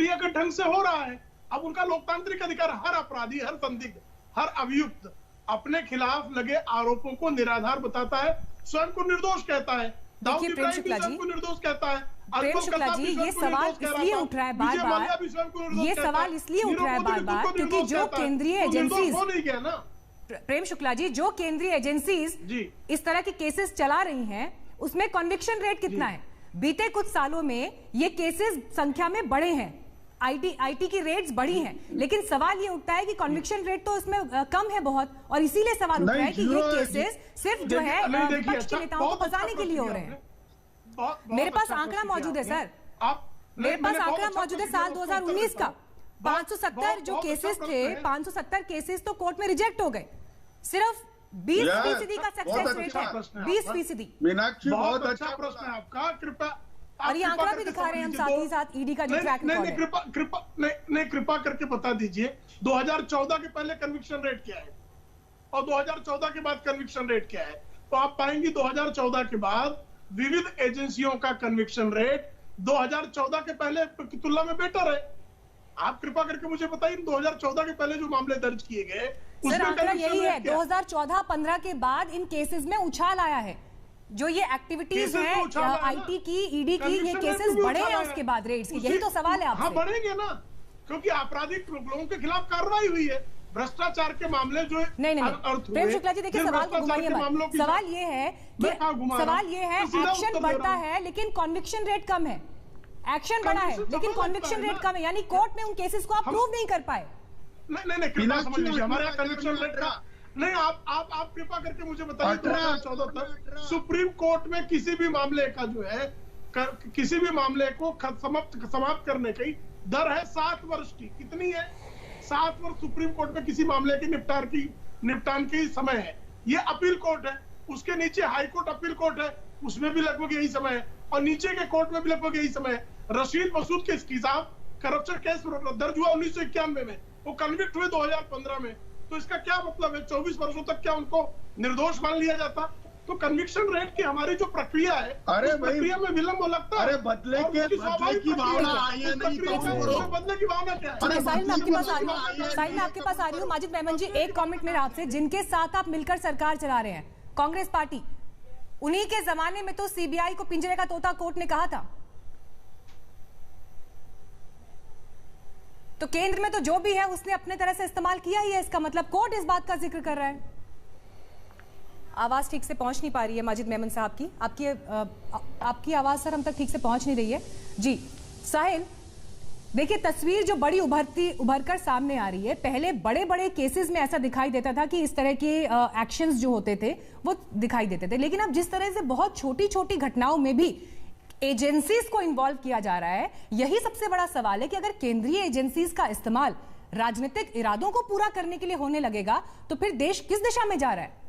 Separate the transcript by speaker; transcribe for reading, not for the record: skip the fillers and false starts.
Speaker 1: प्रक्रिया के ढंग से हो रहा है। अब उनका लोकतांत्रिक अधिकार, हर अपराधी, हर संदिग्ध, हर अभियुक्त अपने खिलाफ लगे आरोपों को निराधार बताता है, स्वयं को निर्दोष कहता है।
Speaker 2: देखिए प्रेम शुक्ला जी,
Speaker 1: निर्दोष कहता है।
Speaker 2: प्रेम शुक्ला जी, ये सवाल इसलिए उठ रहा है बार बार, ये सवाल इसलिए उठ रहा है बार बार क्योंकि जो केंद्रीय एजेंसीज, प्रेम शुक्ला जी, जो केंद्रीय एजेंसीज इस तरह के केसेस चला रही हैं, उसमें कन्विक्शन रेट कितना है? बीते कुछ सालों में ये केसेस संख्या में बढ़े हैं, आईटी की रेट्स बढ़ी हैं, लेकिन सवाल ये उठता है कि कन्विक्शन रेट तो इसमें कम है बहुत, और इसीलिए सवाल उठ रहा है कि ये केसेस सिर्फ जो है विपक्ष के नेताओं को फंसाने के लिए हो रहे हैं। मेरे पास आंकड़ा मौजूद है सर, मेरे पास आंकड़ा मौजूद है साल 2019 का। 570 जो केसेस थे, 570 केसेस तो कोर्ट में रिजेक्ट हो गए। सिर्फ 20% का सक्सेस रेट है, 20%।
Speaker 3: मीनाक्षी, बहुत अच्छा
Speaker 1: प्रश्न है आपका, कृपया।
Speaker 2: और ये आंकड़ा भी दिखा रहे हैं हम साथ ही साथ ईडी का जो ट्रैक रिकॉर्ड है।
Speaker 1: कृपा करके बता दीजिए 2014 के पहले कन्विक्शन रेट क्या है और 2014 के बाद कन्विक्शन रेट क्या है। तो आप पाएंगे 2014 के बाद विविध एजेंसियों का कन्विक्शन रेट 2014 के पहले की तुलना में बेटर है। आप कृपा करके मुझे बताइए 2014 के पहले जो मामले दर्ज किए गए,
Speaker 2: सर आंकड़ा यही है, 2014-15 के बाद इन केसेस में उछाल आया है। जो ये एक्टिविटीज हैं आईटी की, ईडी की, ये केसेस बढ़े हैं उसके बाद रेट्स की, यही तो सवाल है आपसे।
Speaker 1: हाँ बढ़ेंगे ना, क्योंकि आपराधिक लोगों के खिलाफ कार्रवाई हुई है। भ्रष्टाचार के मामले जो
Speaker 2: नहीं प्रेम शुक्ला जी, देखिए सवाल को घुमाइए मत। सवाल ये है एक्शन बढ़ता है लेकिन कन्विक्शन रेट कम है। एक्शन बढ़ा है लेकिन कन्विक्शन रेट कम है, यानी कोर्ट में उन केसेस को आप प्रूव नहीं कर पाए।
Speaker 1: नहीं कृपया समझ लीजिए, हमारे यहाँ कन्विक्शन रेट का नहीं। आप कृपा करके मुझे बताइए 2014 तक सुप्रीम कोर्ट में किसी भी मामले का जो है, किसी भी मामले को समाप्त करने की दर है 7 वर्ष की। कितनी है? 7 वर्ष सुप्रीम कोर्ट में किसी मामले के निपटान की समय है। ये अपील कोर्ट है, उसके नीचे हाई कोर्ट अपील कोर्ट है, उसमें भी लगभग यही समय है, और नीचे के कोर्ट में भी लगभग यही समय है। रशीद मसूद के खिलाफ करप्शन केस दर्ज हुआ 1991 में, वो कन्विक्ट हुए 2015 में। तो इसका क्या मतलब है? 24 वर्षों तक क्या उनको निर्दोष मान लिया जाता? तो कन्विक्शन रेट की हमारी जो प्रक्रिया है, उस प्रक्रिया में विलंब लगता है।
Speaker 3: अरे बदले की भावना आई है, नहीं तो
Speaker 1: बदले की भावना क्या है?
Speaker 2: साहिल मैं आपके पास आ रही हूँ। माजिद मेमन जी, एक कमेंट मेरा आपसे, जिनके साथ आप मिलकर सरकार चला रहे हैं, कांग्रेस पार्टी, उन्हीं के जमाने में तो सीबीआई को पिंजरे का तोता कोर्ट ने कहा था। तो केंद्र में तो जो भी है उसने अपने तरह से इस्तेमाल किया ही है, इसका मतलब कोर्ट इस बात का जिक्र कर रहा है। आवाज ठीक से पहुंच नहीं पा रही है माजिद मेमन साहब की, आपकी आवाज सर हम तक ठीक से पहुंच नहीं रही है जी। साहिल, देखिए तस्वीर जो बड़ी उभर कर सामने आ रही है, पहले बड़े बड़े केसेस में ऐसा दिखाई देता था कि इस तरह के एक्शंस जो होते थे वो दिखाई देते थे, लेकिन अब जिस तरह से बहुत छोटी छोटी घटनाओं में भी एजेंसीज को इन्वॉल्व किया जा रहा है, यही सबसे बड़ा सवाल है कि अगर केंद्रीय एजेंसीज का इस्तेमाल राजनीतिक इरादों को पूरा करने के लिए होने लगेगा तो फिर देश किस दिशा में जा रहा है?